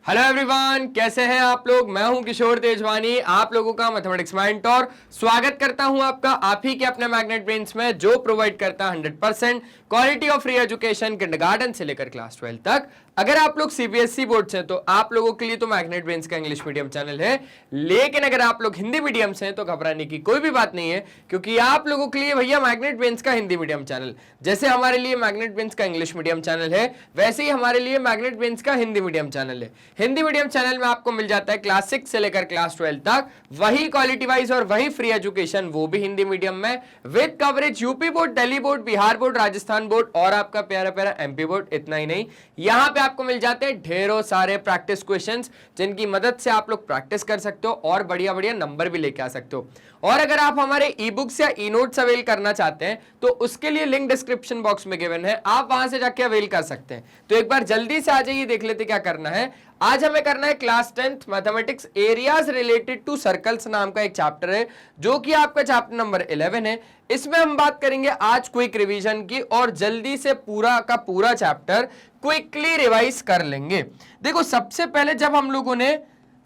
Hello everyone, कैसे हैं आप लोग। मैं हूं किशोर तेजवानी, आप लोगों का मैथमेटिक्स मेंटर। स्वागत करता हूं आपका आप ही के अपने मैग्नेट ब्रेन्स में, जो प्रोवाइड करता है 100% quality of free education kindergarten से लेकर क्लास 12 तक। अगर आप लोग सीबीएसई बोर्ड से, तो आप लोगों के लिए तो मैग्नेट ब्रेन्स का इंग्लिश मीडियम चैनल है, लेकिन अगर आप लोग हिंदी मीडियम से हैं तो घबराने की कोई भी बात नहीं है, क्योंकि आप लोगों के लिए भैया मैग्नेट ब्रेन्स का हिंदी मीडियम चैनल, जैसे हमारे लिए मैग्नेट ब्रेन्स का इंग्लिश मीडियम चैनल है, वैसे ही हमारे लिए मैग्नेट ब्रेन्स का हिंदी मीडियम चैनल है। हिंदी मीडियम चैनल में आपको मिल जाता है क्लास 6 से लेकर क्लास 12 तक वही क्वालिटी वाइज और वही फ्री एजुकेशन, वो भी हिंदी मीडियम में, with coverage UP board, Delhi board, Bihar board, Rajasthan board और आपका प्यारा प्यारा एमपी बोर्ड। इतना ही नहीं, यहां पे आपको मिल जाते हैं ढेरों सारे प्रैक्टिस क्वेश्चंस, जिनकी मदद से आप लोग प्रैक्टिस कर सकते हो और बढ़िया बढ़िया नंबर भी लेके आ सकते हो। और अगर आप हमारे ई बुक्स या ई नोट्स अवेल करना चाहते हैं तो उसके लिए लिंक डिस्क्रिप्शन बॉक्स में गिवन है, आप वहां से जाके अवेल कर सकते हैं। तो एक बार जल्दी से आ जाइए, देख लेते क्या करना है। आज हमें करना है class 10th mathematics areas related to circles नाम का एक चैप्टर है, जो कि आपका चैप्टर नंबर 11 है। इसमें हम बात करेंगे आज क्विक रिवीजन की, और जल्दी से पूरा का पूरा चैप्टर क्विकली रिवाइज कर लेंगे। देखो, सबसे पहले जब हम लोगों ने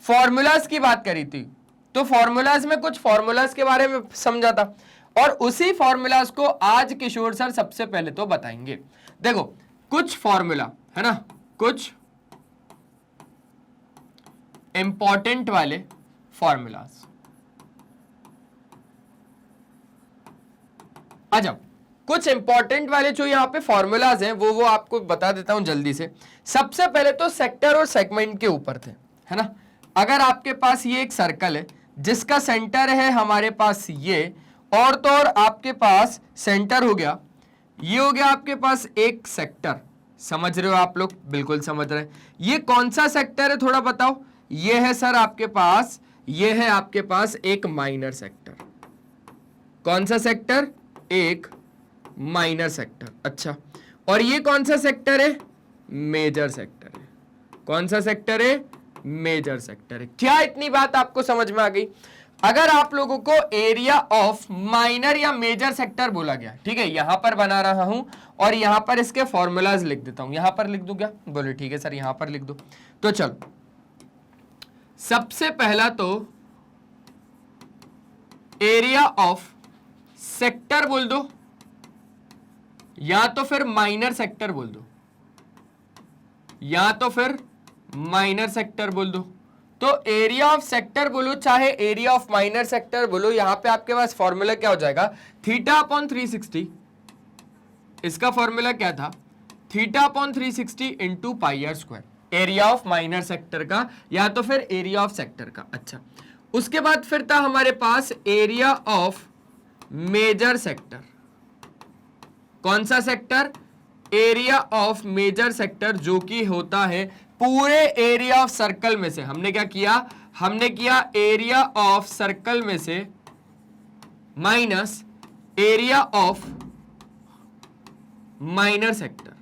फॉर्मूलाज की बात करी थी, तो फॉर्मूलाज में कुछ फॉर्मूलाज के बारे में समझा था, और उसी फॉर्मूलाज को आज किशोर सर सबसे पहले तो बताएंगे। देखो, कुछ फॉर्मूला है ना, कुछ इंपॉर्टेंट वाले फॉर्मूलाज। अच्छा, कुछ इंपॉर्टेंट वाले जो यहां पे फॉर्मूलाज हैं वो आपको बता देता हूं जल्दी से। सबसे पहले तो सेक्टर और सेगमेंट के ऊपर थे, है ना। अगर आपके पास ये एक सर्कल है जिसका सेंटर है हमारे पास ये, और तो और आपके पास सेंटर हो गया, ये हो गया आपके पास एक सेक्टर। समझ रहे हो आप लोग? बिल्कुल समझ रहे हैं। ये कौन सा सेक्टर है थोड़ा बताओ। ये है सर आपके पास, ये है आपके पास एक माइनर सेक्टर। कौन सा सेक्टर? एक माइनर सेक्टर। अच्छा, और ये कौन सा सेक्टर है? मेजर सेक्टर है। कौन सा सेक्टर है? मेजर सेक्टर है। क्या इतनी बात आपको समझ में आ गई? अगर आप लोगों को एरिया ऑफ माइनर या मेजर सेक्टर बोला गया, ठीक है, यहां पर बना रहा हूं और यहां पर इसके फॉर्मूलाज लिख देता हूं। यहां पर लिख दूं क्या? बोले ठीक है सर, यहां पर लिख दो। तो चलो, सबसे पहला तो एरिया ऑफ सेक्टर बोल दो, या तो फिर माइनर सेक्टर बोल दो, या तो फिर माइनर सेक्टर बोल दो। तो एरिया ऑफ सेक्टर बोलो चाहे एरिया ऑफ माइनर सेक्टर बोलो, यहां पे आपके पास फॉर्मूला क्या हो जाएगा? Theta upon 360। इसका फॉर्मूला क्या था? Theta upon 360 into pi R square. Area of minor sector का या तो फिर एरिया ऑफ सेक्टर का। अच्छा, उसके बाद फिर था हमारे पास एरिया ऑफ मेजर सेक्टर। कौन सा sector? Area of major sector, जो कि होता है पूरे एरिया ऑफ सर्कल में से। हमने क्या किया? हमने किया एरिया ऑफ सर्कल में से minus area of minor sector.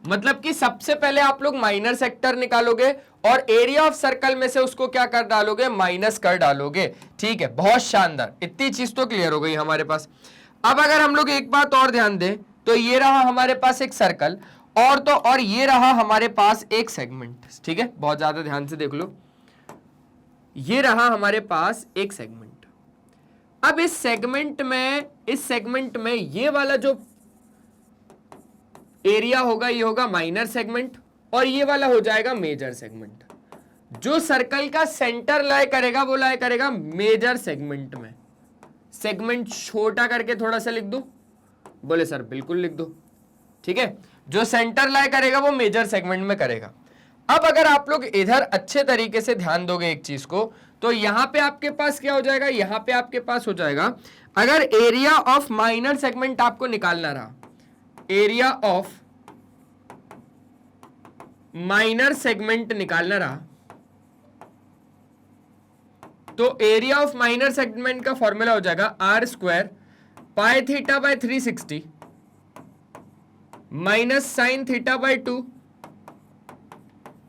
मतलब कि सबसे पहले आप लोग माइनर सेक्टर निकालोगे और एरिया ऑफ सर्कल में से उसको क्या कर डालोगे? माइनस कर डालोगे। ठीक है, बहुत शानदार। इतनी चीज तो क्लियर हो गई हमारे पास। अब अगर हम लोग एक बात और ध्यान दें, तो ये रहा हमारे पास एक सर्कल, और तो और ये रहा हमारे पास एक सेगमेंट। ठीक है, बहुत ज्यादा ध्यान से देख लो। ये रहा हमारे पास एक सेगमेंट। अब इस सेगमेंट में ये वाला जो एरिया होगा, ये होगा माइनर सेगमेंट, और ये वाला हो जाएगा मेजर सेगमेंट। जो सर्कल का सेंटर लाए करेगा वो लाए करेगा मेजर सेगमेंट में। सेगमेंट छोटा करके थोड़ा सा लिख दो। बोले सर बिल्कुल लिख दो। ठीक है, जो सेंटर लाए करेगा वो मेजर सेगमेंट में करेगा। अब अगर आप लोग इधर अच्छे तरीके से ध्यान दोगे एक चीज को, तो यहां पे आपके पास क्या हो जाएगा? यहां पे आपके पास हो जाएगा, अगर एरिया ऑफ माइनर सेगमेंट आपको निकालना रहा, एरिया ऑफ माइनर सेगमेंट निकालना रहा, तो एरिया ऑफ माइनर सेगमेंट का फॉर्मूला हो जाएगा R square pi theta by 360 minus sine theta by 2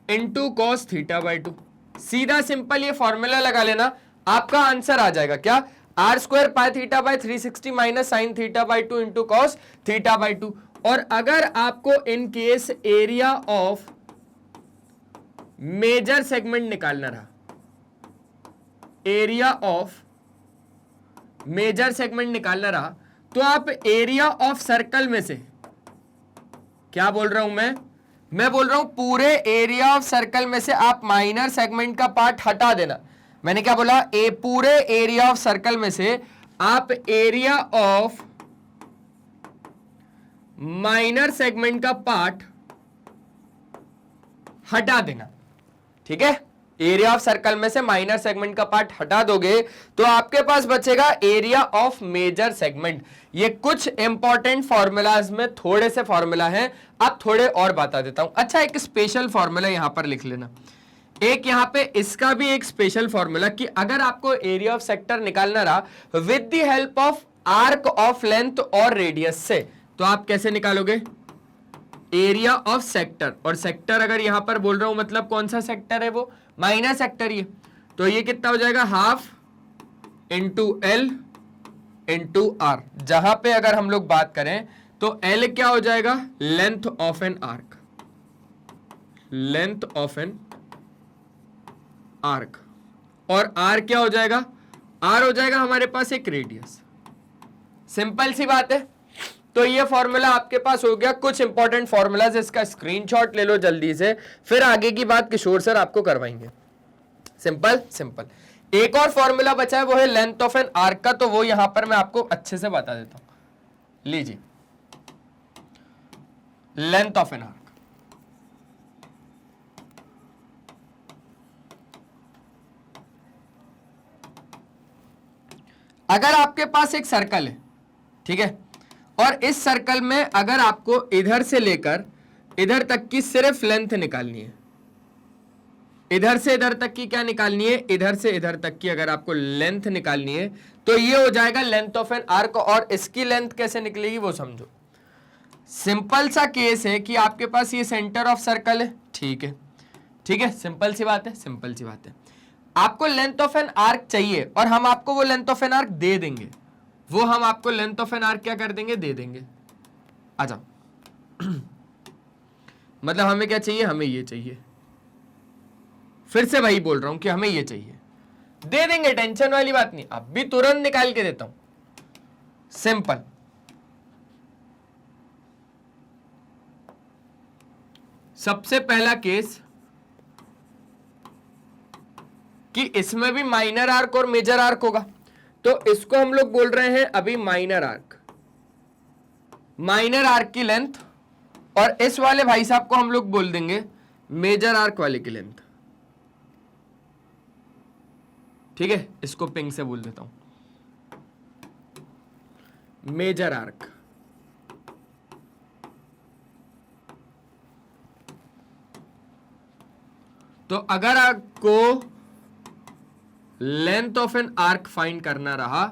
into cos theta by 2। सीधा सिंपल ये फॉर्मूला लगा लेना, आपका आंसर आ जाएगा। क्या? R square pi theta by 360 minus sine theta by 2 into cos theta by 2। और अगर आपको in case area of major segment निकालना रहा, एरिया ऑफ मेजर सेगमेंट निकालना रहा, तो आप एरिया ऑफ सर्कल में से, क्या बोल रहा हूं मैं बोल रहा हूं पूरे एरिया ऑफ सर्कल में से आप माइनर सेगमेंट का पार्ट हटा देना। मैंने क्या बोला, पूरे एरिया ऑफ सर्कल में से आप एरिया ऑफ माइनर सेगमेंट का पार्ट हटा देना। ठीक है, एरिया ऑफ सर्कल में से माइनर सेगमेंट का पार्ट हटा दोगे तो आपके पास बचेगा एरिया ऑफ मेजर सेगमेंट। ये कुछ इंपॉर्टेंट फॉर्मूलाज में थोड़े से फॉर्मूला हैं, अब थोड़े और बता देता हूं। अच्छा, एक स्पेशल फॉर्मूला यहां पर लिख लेना, एक यहां पे इसका भी एक स्पेशल फॉर्मूला कि अगर आपको एरिया ऑफ सेक्टर निकालना रहा with the help of arc of length और रेडियस से, तो आप कैसे निकालोगे, एरिया ऑफ सेक्टर, और सेक्टर अगर यहां पर बोल रहा हूं मतलब कौन सा सेक्टर है, वो माइनर सेक्टर। ये तो ये कितना हो जाएगा, half into L into R, जहां पे अगर हम लोग बात करें तो एल क्या हो जाएगा, length of an arc, length of an arc, और आर क्या हो जाएगा, आर हो जाएगा हमारे पास एक रेडियस। सिंपल सी बात है। तो ये फॉर्मूला आपके पास हो गया। कुछ इंपॉर्टेंट फॉर्मूलाज, इसका स्क्रीनशॉट ले लो जल्दी से, फिर आगे की बात किशोर सर आपको करवाएंगे। Simple simple. एक और फॉर्मूला बचा है, वो है लेंथ ऑफ एन आर्क का, तो वो यहां पर मैं आपको अच्छे से बता देता हूं। लीजिए, लेंथ ऑफ एन आर्क, अगर आपके पास एक सर्कल है, ठीक है, और इस सर्कल में अगर आपको इधर से लेकर इधर तक की सिर्फ लेंथ निकालनी है, इधर से इधर तक की क्या निकालनी है, इधर से इधर तक की अगर आपको लेंथ निकालनी है, तो ये हो जाएगा लेंथ ऑफ एन आर्क। और इसकी लेंथ कैसे निकलेगी वो समझो। सिंपल सा केस है कि आपके पास ये सेंटर ऑफ सर्कल है, ठीक है, ठीक है, सिंपल सी बात है, सिंपल सी बात है। आपको लेंथ ऑफ एन आर्क चाहिए और हम आपको वो लेंथ ऑफ एन आर्क दे देंगे, वो हम आपको लेंथ ऑफ एन आर्क क्या कर देंगे, दे देंगे। आ जाओ मतलब हमें क्या चाहिए, हमें ये चाहिए, फिर से वही बोल रहा हूं कि हमें ये चाहिए, दे देंगे, टेंशन वाली बात नहीं। अब भी तुरंत निकाल के देता हूं, सिंपल। सबसे पहला केस कि इसमें भी माइनर आर्क और मेजर आर्क होगा, तो इसको हम लोग बोल रहे हैं अभी माइनर आर्क, माइनर आर्क की लेंथ, और इस वाले भाई साहब को हम लोग बोल देंगे मेजर आर्क वाले की लेंथ। ठीक है, इसको पिंक से बोल देता हूं, मेजर आर्क। तो अगर आपको length of an arc find करना रहा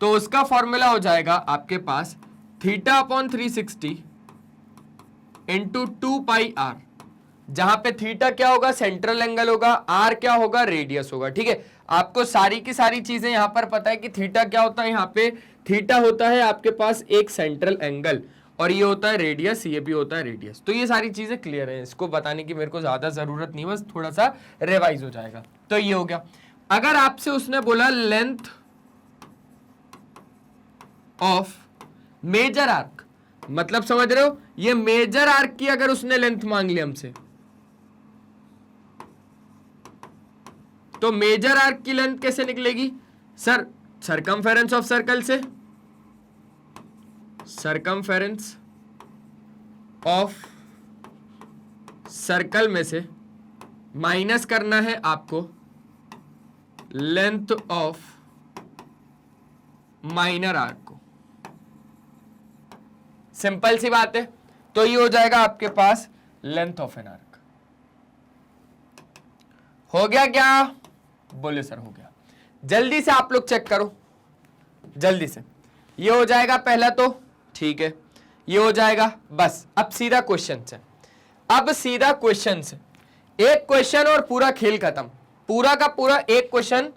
तो उसका फॉर्मूला हो जाएगा आपके पास theta upon 360 into 2 pi r, जहां पे थीटा क्या होगा, सेंट्रल एंगल होगा, आर क्या होगा, रेडियस होगा। ठीक है, आपको सारी की सारी चीजें यहां पर पता है कि थीटा क्या होता है, यहां पे थीटा होता है आपके पास एक सेंट्रल एंगल, और ये होता है रेडियस, ये भी होता है रेडियस। तो ये सारी चीजें क्लियर है, इसको बताने की मेरे को ज्यादा जरूरत नहीं, बस थोड़ा सा रिवाइज हो जाएगा। तो ये हो गया। अगर आपसे उसने बोला लेंथ ऑफ मेजर आर्क, मतलब समझ रहे हो, ये मेजर आर्क की अगर उसने लेंथ मांग ली हमसे, तो मेजर आर्क की लेंथ कैसे निकलेगी सर, सरकमफेरेंस ऑफ सर्कल से, सरकमफेरेंस ऑफ सर्कल में से माइनस करना है आपको लेंथ ऑफ माइनर आर्क को। सिंपल सी बात है। तो ये हो जाएगा आपके पास लेंथ ऑफ एन आर्क। हो गया क्या, बोले सर हो गया। जल्दी से आप लोग चेक करो, जल्दी से। ये हो जाएगा पहला, तो ठीक है, ये हो जाएगा। बस अब सीधा क्वेश्चन से, अब सीधा क्वेश्चन से, एक क्वेश्चन और पूरा खेल खत्म, पूरा का पूरा एक क्वेश्चन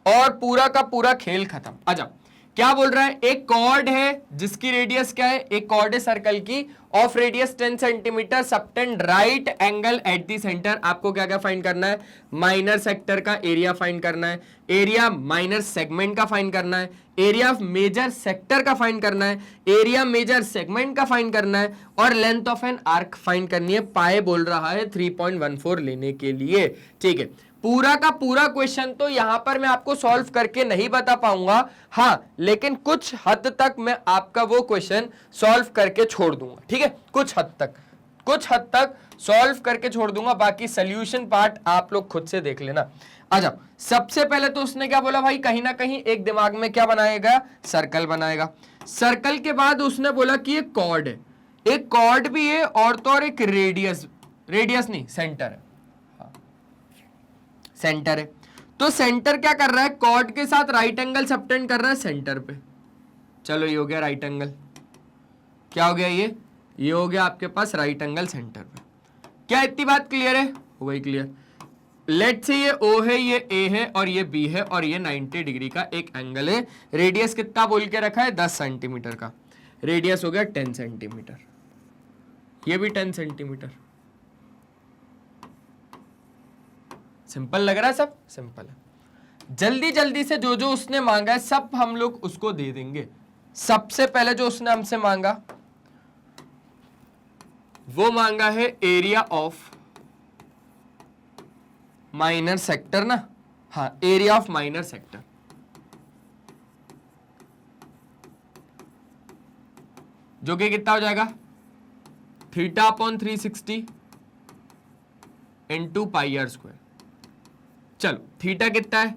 और पूरा का पूरा खेल खत्म। आ जाओ, क्या बोल रहा है, एक कॉर्ड है जिसकी रेडियस क्या है, एक कॉर्ड है सर्कल की of radius 10 centimetre subtend right angle at the centre. आपको क्या क्या फाइंड करना है, माइनर सेक्टर का एरिया फाइंड करना है, एरिया माइनर सेगमेंट का फाइंड करना है, एरिया ऑफ मेजर सेक्टर का फाइंड करना है, एरिया मेजर सेगमेंट का फाइंड करना है, और length of an arc find करनी है। पाए बोल रहा है 3.14 लेने के लिए। ठीक है, पूरा का पूरा क्वेश्चन तो यहां पर मैं आपको सॉल्व करके नहीं बता पाऊंगा, हां लेकिन कुछ हद तक मैं आपका वो क्वेश्चन सॉल्व करके छोड़ दूंगा। ठीक है, कुछ हद तक सॉल्व करके छोड़ दूंगा, बाकी सॉल्यूशन पार्ट आप लोग खुद से देख लेना। आ जाओ, सबसे पहले तो उसने क्या बोला भाई, कहीं ना कहीं एक दिमाग में क्या बनाएगा, सर्कल बनाएगा। सर्कल के बाद उसने बोला कि एक कॉर्ड है, एक कॉर्ड भी है और तो और एक रेडियस नहीं सेंटर है, सेंटर है। तो सेंटर क्या कर रहा है, कॉर्ड के साथ राइट एंगल सबटेंड कर रहा है सेंटर पे। चलो ये हो गया राइट एंगल, क्या हो गया, ये हो गया आपके पास राइट एंगल सेंटर पे। क्या इतनी बात क्लियर है, हो गई क्लियर। लेट से ये O है, ये A है और ये B है और ये 90 डिग्री का एक एंगल है। रेडियस कितना बोल के रखा है, 10 सेंटीमीटर का। रेडियस हो गया 10 सेंटीमीटर, ये भी 10 सेंटीमीटर। सिंपल लग रहा है, सब सिंपल है। जल्दी जल्दी से जो जो उसने मांगा है सब हम लोग उसको दे देंगे। सबसे पहले जो उसने हमसे मांगा वो मांगा है एरिया ऑफ माइनर सेक्टर ना, हाँ एरिया ऑफ माइनर सेक्टर। जो कि कितना हो जाएगा, θ/360 इंटू पाई आर स्क्वायर। चलो थीटा कितना है,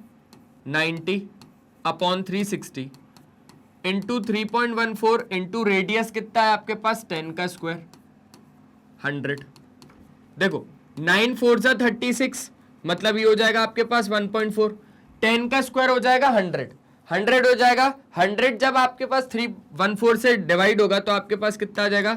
90/360 इंटू 3.14 इंटू रेडियस कितना है आपके पास, 10 का स्क्वायर 100। देखो 9 4 जा 36, मतलब ये हो जाएगा आपके पास 1.4। 10 का स्क्वायर हो जाएगा 100 हो जाएगा। 100 जब आपके पास 314 से डिवाइड होगा तो आपके पास कितना आ जाएगा,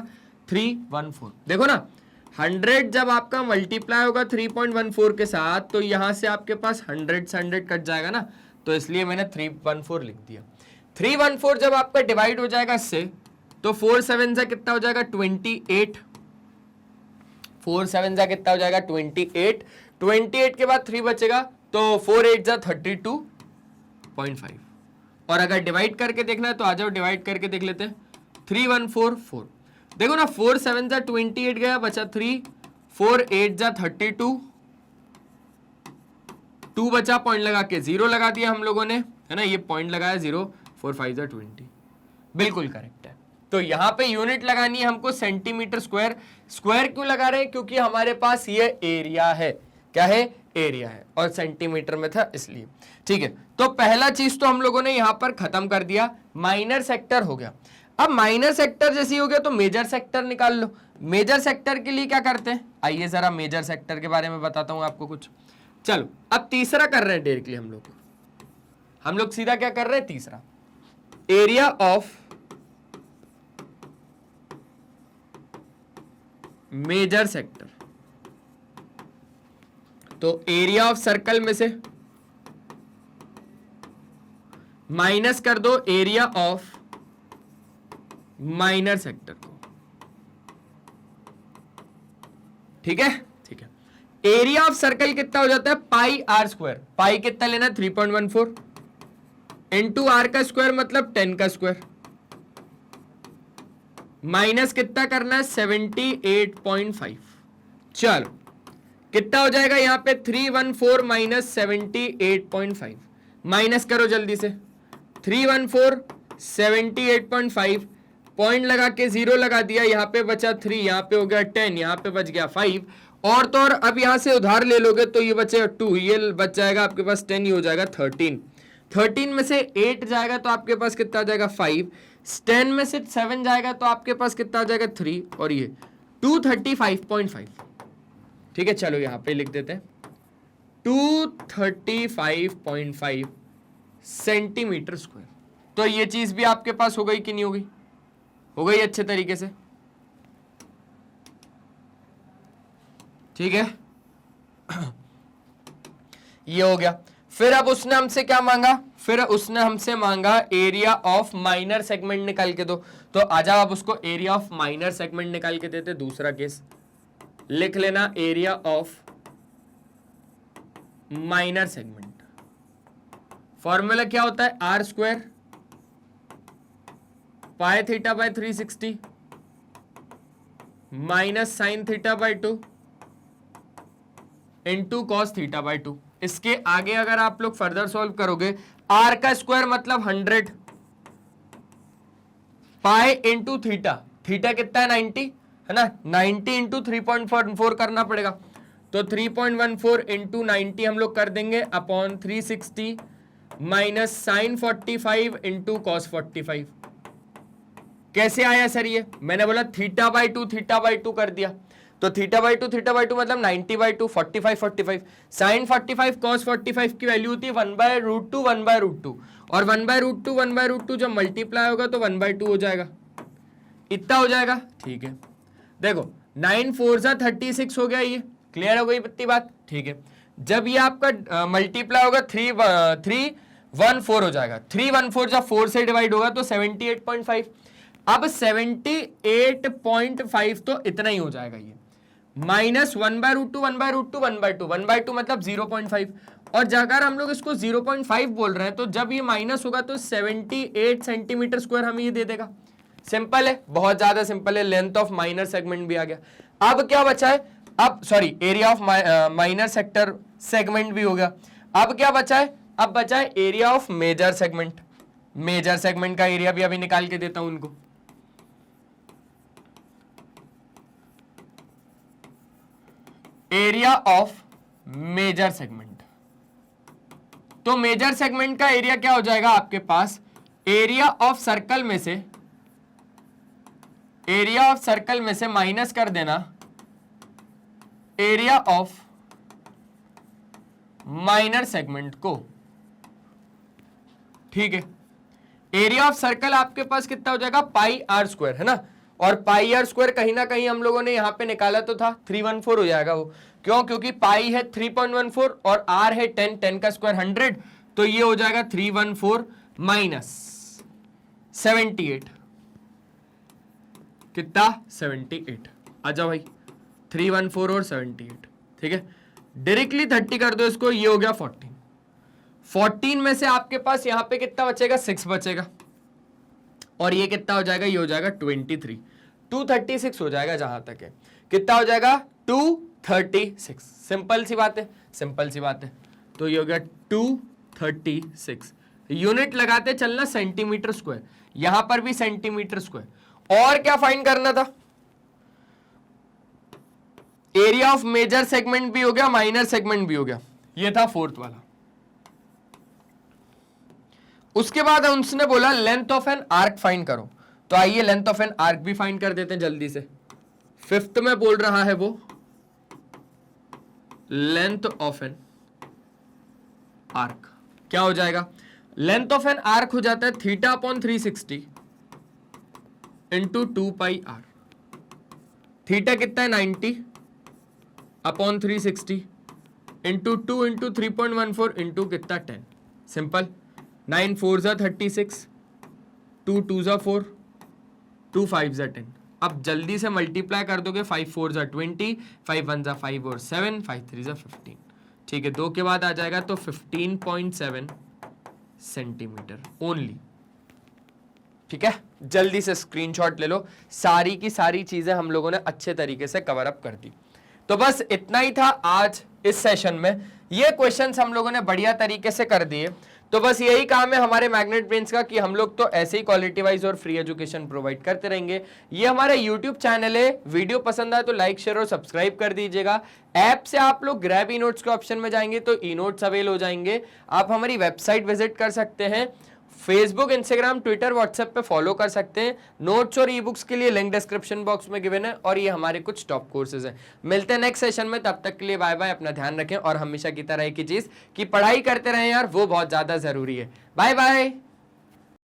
314। देखो ना 100 जब आपका मल्टीप्लाई होगा 3.14 के साथ तो यहां से आपके पास 100 से 100 कट जाएगा ना, तो इसलिए मैंने 314 लिख दिया। 314 जब आपका डिवाइड हो जाएगा इससे तो 4 7 से कितना हो जाएगा, 28। 4 7 से कितना हो जाएगा, 28। 28 के बाद 3 बचेगा तो 4 8 जा 32.5। और अगर डिवाइड करके देखना है तो आ जाओ, डिवाइड करके देख लेते हैं। 3144, देखो ना 4 7 जा 28 गया, बचा 3, 4 8 जा 32, 2 बचा, पॉइंट लगा के 0 लगा दिया हम लोगों ने, है ना, ये पॉइंट लगाया 0, 4 5 जा 20, बिल्कुल करेक्ट है। तो यहां पे यूनिट लगानी है हमको सेंटीमीटर स्क्वायर। स्क्वायर क्यों लगा रहे हैं, क्योंकि हमारे पास ये एरिया है, क्या है, एरिया है, और सेंटीमीटर में था इसलिए। ठीक है, तो पहला चीज तो हम लोगों ने यहां पर खत्म कर दिया, माइनर सेक्टर हो गया। अब माइनर सेक्टर जैसी हो गया तो मेजर सेक्टर निकाल लो। मेजर सेक्टर के लिए क्या करते हैं, आइए जरा मेजर सेक्टर के बारे में बताता हूं आपको कुछ। चलो अब तीसरा कर रहे हैं डायरेक्टली हम लोग सीधा क्या कर रहे हैं, तीसरा एरिया ऑफ मेजर सेक्टर। तो एरिया ऑफ सर्कल में से माइनस कर दो एरिया ऑफ माइनर सेक्टर को। ठीक है, ठीक है। एरिया ऑफ सर्कल कितना हो जाता है, पाई आर स्क्वायर। पाई कितना लेना, 3.14 इंटू आर का स्क्वायर मतलब 10 का स्क्वायर, माइनस कितना करना है, 78.5। चलो कितना हो जाएगा यहां पे, 314 माइनस 78.5, माइनस करो जल्दी से। 314 78.5, पॉइंट लगा के 0 लगा दिया, यहां पे बचा 3, यहां पे हो गया 10, यहां पे बच गया 5, और तो और अब यहां से उधार ले लोगे तो ये बचेगा 2, ये बच जाएगा आपके पास 10, ये हो जाएगा 13। 13 में से 8 जाएगा तो आपके पास कितना आ जाएगा, 5। 10 में से 7 जाएगा तो आपके पास कितना आ जाएगा, 3, और ये 235.5। ठीक है, चलो यहां पे लिख देते हैं 235.5 सेंटीमीटर स्क्वायर। तो ये चीज भी आपके पास हो गई कि नहीं हो गई, हो गई अच्छे तरीके से। ठीक है, ये हो गया। फिर अब उसने हमसे क्या मांगा, फिर उसने हमसे मांगा एरिया ऑफ माइनर सेगमेंट निकाल के दो, तो आ जाओ आप उसको एरिया ऑफ माइनर सेगमेंट निकाल के देते। दूसरा केस लिख लेना, area of minor segment, formula क्या होता है, R square pi theta by 360 minus sine theta by 2 into cos theta by 2। इसके आगे अगर आप लोग फर्दर सॉल्व करोगे, आर का स्क्वायर मतलब 100 पाई इंटू थीटा, थीटा कितना है 90 है ना, 90 इंटू 3.14 करना पड़ेगा, तो 3.14 इंटू 90 हम लोग कर देंगे upon 360 minus sine 45 into cos 45। कैसे आया सर ये, मैंने बोला थीटा बाई टू कर दिया, तो थीटा बाई टू मतलब 90/2 45 साइन 45 कॉस 45 की वैल्यू होती है 1/√2 1/√2, और 1/√2 जब मल्टीप्लाई होगा तो 1/2 हो जाएगा, इतना हो जाएगा। ठीक है, देखो 9 4 36 हो गया, ये क्लियर हो गई इतनी बात। ठीक है, जब ये आपका मल्टीप्लाई होगा 314 हो जाएगा, 314 जब 4 से डिवाइड होगा तो 78.5। अब 78.5 तो इतना ही हो जाएगा, ये माइनस 1/√2 मतलब 0.5, और जाकर हम लोग इसको 0.5 बोल रहे हैं, तो जब ये माइनस होगा तो 78 सेंटीमीटर स्क्वायर हमें ये दे देगा। सिंपल है, बहुत ज्यादा सिंपल है, लेंथ ऑफ माइनर सेगमेंट भी आ गया। अब क्या बचा है, अब sorry area of minor sector segment भी हो गया। अब क्या बचा है, अब बचा है area of major segment. Major segment का एरिया भी अभी निकाल के देता हूं उनको। एरिया ऑफ मेजर सेगमेंट, तो मेजर सेगमेंट का एरिया क्या हो जाएगा आपके पास, एरिया ऑफ सर्कल में से, एरिया ऑफ सर्कल में से माइनस कर देना एरिया ऑफ माइनर सेगमेंट को। ठीक है, एरिया ऑफ सर्कल आपके पास कितना हो जाएगा, पाई आर स्क्वायर है ना, और पाई आर स्क्वायर कहीं ना कहीं हम लोगों ने यहां पे निकाला तो था, 314 हो जाएगा वो, क्यों, क्योंकि पाई है 3.14 और आर है 10 का स्क्वायर 100, तो ये हो जाएगा 314 माइनस 78, कितना 78। आ जाओ भाई, 314 और 78। ठीक है, डायरेक्टली 30 कर दो इसको, ये हो गया 14 में से आपके पास यहां पे कितना बचेगा, 6 बचेगा, और ये कितना हो जाएगा, ये हो जाएगा 23, 236 हो जाएगा, जहां तक है कितना हो जाएगा 236। सिंपल सी बात है, सिंपल सी बात है, तो ये हो गया 236। यूनिट लगाते चलना सेंटीमीटर स्क्वायर, यहां पर भी सेंटीमीटर स्क्वायर। और क्या फाइंड करना था, एरिया ऑफ मेजर सेगमेंट भी हो गया, माइनर सेगमेंट भी हो गया, ये था फोर्थ वाला। उसके बाद उसने बोला length of an arc find करो, तो आइए लेंथ ऑफ एन आर्क भी फाइंड कर देते हैं जल्दी से। फिफ्थ में बोल रहा है वो लेंथ ऑफ एन आर्क, क्या हो जाएगा, लेंथ ऑफ एन आर्क हो जाता है theta upon 360 into 2 pi R. Theta कितना है 90 अपॉन 360 इंटू 2 इंटू 3.14 इंटू कितना 10। सिंपल, 9 4 36, 2 2 4, 2 5 10। अब जल्दी से मल्टीप्लाई कर दोगे, 5 4 20, 5 1 5 और 7, 5 3 15। ठीक है, 2 के बाद आ जाएगा तो 15.7 सेंटीमीटर ओनली। ठीक है, जल्दी से स्क्रीनशॉट ले लो, सारी की सारी चीजें हम लोगों ने अच्छे तरीके से कवर अप कर दी। तो बस इतना ही था आज इस सेशन में, ये क्वेश्चंस हम लोगों ने बढ़िया तरीके से कर दिए। तो बस यही काम है हमारे मैग्नेट ब्रेन्स का कि हम लोग तो ऐसे ही क्वालिटी वाइज और फ्री एजुकेशन प्रोवाइड करते रहेंगे। ये हमारा यूट्यूब चैनल है, वीडियो पसंद आए तो लाइक शेयर और सब्सक्राइब कर दीजिएगा। ऐप से आप लोग ग्रैब ई नोट्स के ऑप्शन में जाएंगे तो ई नोट्स अवेल हो जाएंगे। आप हमारी वेबसाइट विजिट कर सकते हैं, फेसबुक इंस्टाग्राम ट्विटर व्हाट्सएप पे फॉलो कर सकते हैं। नोट्स और ई बुक्स के लिए लिंक डिस्क्रिप्शन बॉक्स में गिवन है, और ये हमारे कुछ टॉप कोर्सेज हैं। मिलते हैं नेक्स्ट सेशन में, तब तक के लिए बाय बाय, अपना ध्यान रखें और हमेशा की तरह एक ही चीज कि पढ़ाई करते रहें यार, वो बहुत ज्यादा जरूरी है। Bye bye.